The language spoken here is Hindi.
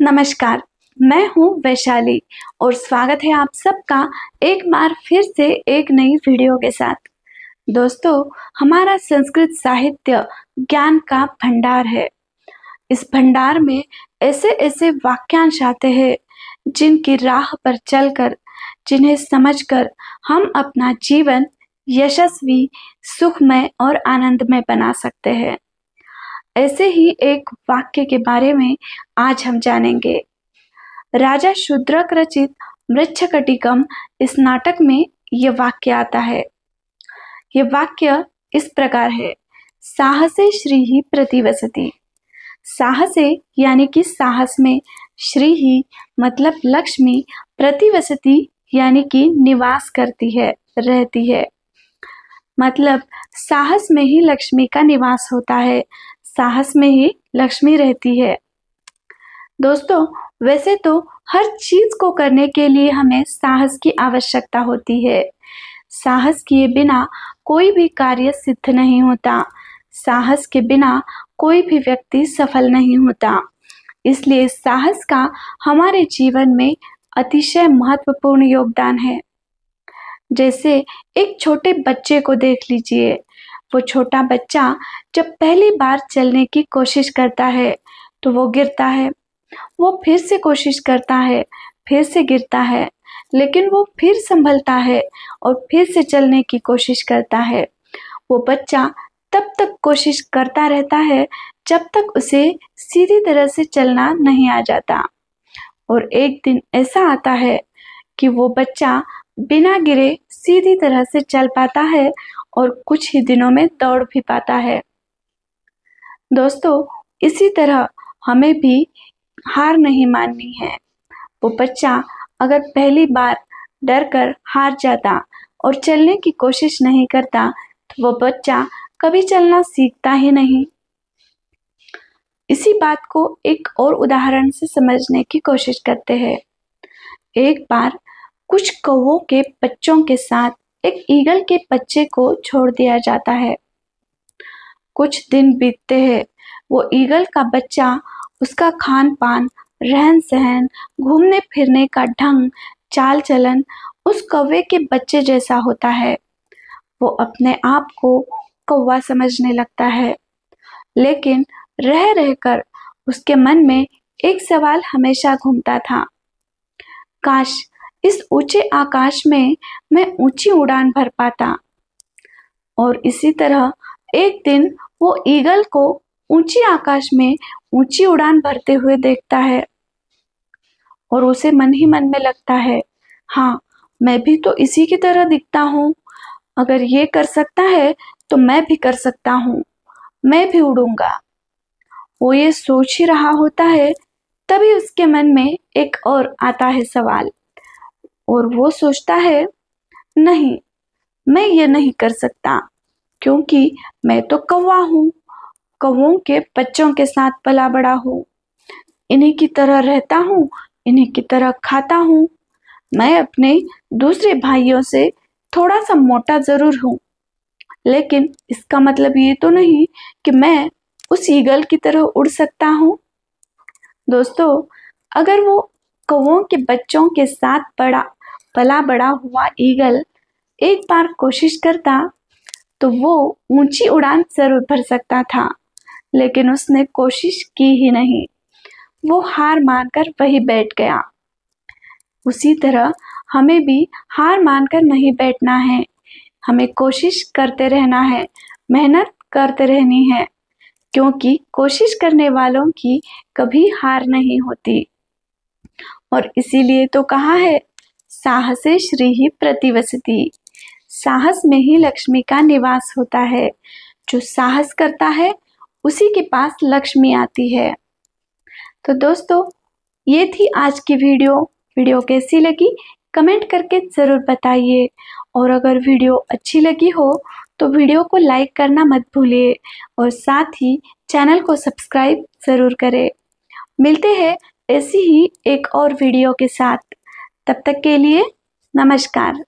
नमस्कार, मैं हूँ वैशाली और स्वागत है आप सबका एक बार फिर से एक नई वीडियो के साथ। दोस्तों, हमारा संस्कृत साहित्य ज्ञान का भंडार है। इस भंडार में ऐसे ऐसे वाक्यांश आते हैं जिनकी राह पर चलकर, जिन्हें समझकर हम अपना जीवन यशस्वी, सुखमय और आनंदमय बना सकते हैं। ऐसे ही एक वाक्य के बारे में आज हम जानेंगे। राजा शूद्रक रचित मृच्छकटिकम इस नाटक में यह वाक्य आता है। यह वाक्य इस प्रकार है: साहसे श्रीहि प्रतिवसति। साहसे यानी कि साहस में, श्रीहि मतलब लक्ष्मी, प्रतिवसति यानी कि निवास करती है, रहती है। मतलब साहस में ही लक्ष्मी का निवास होता है, साहस में ही लक्ष्मी रहती है। दोस्तों, वैसे तो हर चीज को करने के लिए हमें साहस की आवश्यकता होती है। साहस किए बिना कोई भी कार्य सिद्ध नहीं होता। साहस के बिना कोई भी व्यक्ति सफल नहीं होता। इसलिए साहस का हमारे जीवन में अतिशय महत्वपूर्ण योगदान है। जैसे एक छोटे बच्चे को देख लीजिए। वो छोटा बच्चा जब पहली बार चलने की कोशिश करता है तो वो गिरता है। वो फिर से कोशिश करता है, फिर से गिरता है, लेकिन वो फिर संभलता है और फिर से चलने की कोशिश करता है। वो बच्चा तब तक कोशिश करता रहता है जब तक उसे सीधी तरह से चलना नहीं आ जाता। और एक दिन ऐसा आता है कि वो बच्चा बिना गिरे सीधी तरह से चल पाता है और कुछ ही दिनों में दौड़ भी पाता है। दोस्तों, इसी तरह हमें भी हार नहीं माननी है। वो बच्चा अगर पहली बार डर कर हार जाता और चलने की कोशिश नहीं करता तो वो बच्चा कभी चलना सीखता ही नहीं। इसी बात को एक और उदाहरण से समझने की कोशिश करते हैं। एक बार कुछ कौवों के बच्चों के साथ एक ईगल के बच्चे को छोड़ दिया जाता है। कुछ दिन बीतते हैं। वो ईगल का बच्चा, उसका खान पान, रहन सहन, घूमने फिरने का ढंग, चाल चलन उस कौवे के बच्चे जैसा होता है। वो अपने आप को कौवा समझने लगता है। लेकिन रह रहकर उसके मन में एक सवाल हमेशा घूमता था: काश इस ऊंचे आकाश में मैं ऊंची उड़ान भर पाता। और इसी तरह एक दिन वो ईगल को ऊंची आकाश में ऊंची उड़ान भरते हुए देखता है और उसे मन ही मन में लगता है, हाँ, मैं भी तो इसी की तरह दिखता हूँ। अगर ये कर सकता है तो मैं भी कर सकता हूँ, मैं भी उड़ूंगा। वो ये सोच ही रहा होता है, तभी उसके मन में एक और आता है सवाल। और वो सोचता है, नहीं, मैं ये नहीं कर सकता, क्योंकि मैं तो कौवा हूँ, कौवों के बच्चों के साथ पला बड़ा हूँ, इन्हीं की तरह रहता हूँ, इन्हीं की तरह खाता हूँ। मैं अपने दूसरे भाइयों से थोड़ा सा मोटा जरूर हूँ, लेकिन इसका मतलब ये तो नहीं कि मैं उस ईगल की तरह उड़ सकता हूँ। दोस्तों, अगर वो कौवों के बच्चों के साथ पला बड़ा हुआ ईगल एक बार कोशिश करता तो वो ऊंची उड़ान जरूर भर सकता था, लेकिन उसने कोशिश की ही नहीं। वो हार मानकर वहीं बैठ गया। उसी तरह हमें भी हार मानकर नहीं बैठना है। हमें कोशिश करते रहना है, मेहनत करते रहनी है, क्योंकि कोशिश करने वालों की कभी हार नहीं होती। और इसीलिए तो कहा है, साहसे श्रीहि प्रतिवसति। साहस में ही लक्ष्मी का निवास होता है। जो साहस करता है उसी के पास लक्ष्मी आती है। तो दोस्तों, ये थी आज की वीडियो कैसी लगी कमेंट करके ज़रूर बताइए। और अगर वीडियो अच्छी लगी हो तो वीडियो को लाइक करना मत भूलिए और साथ ही चैनल को सब्सक्राइब ज़रूर करें। मिलते हैं ऐसी ही एक और वीडियो के साथ। तब तक के लिए नमस्कार।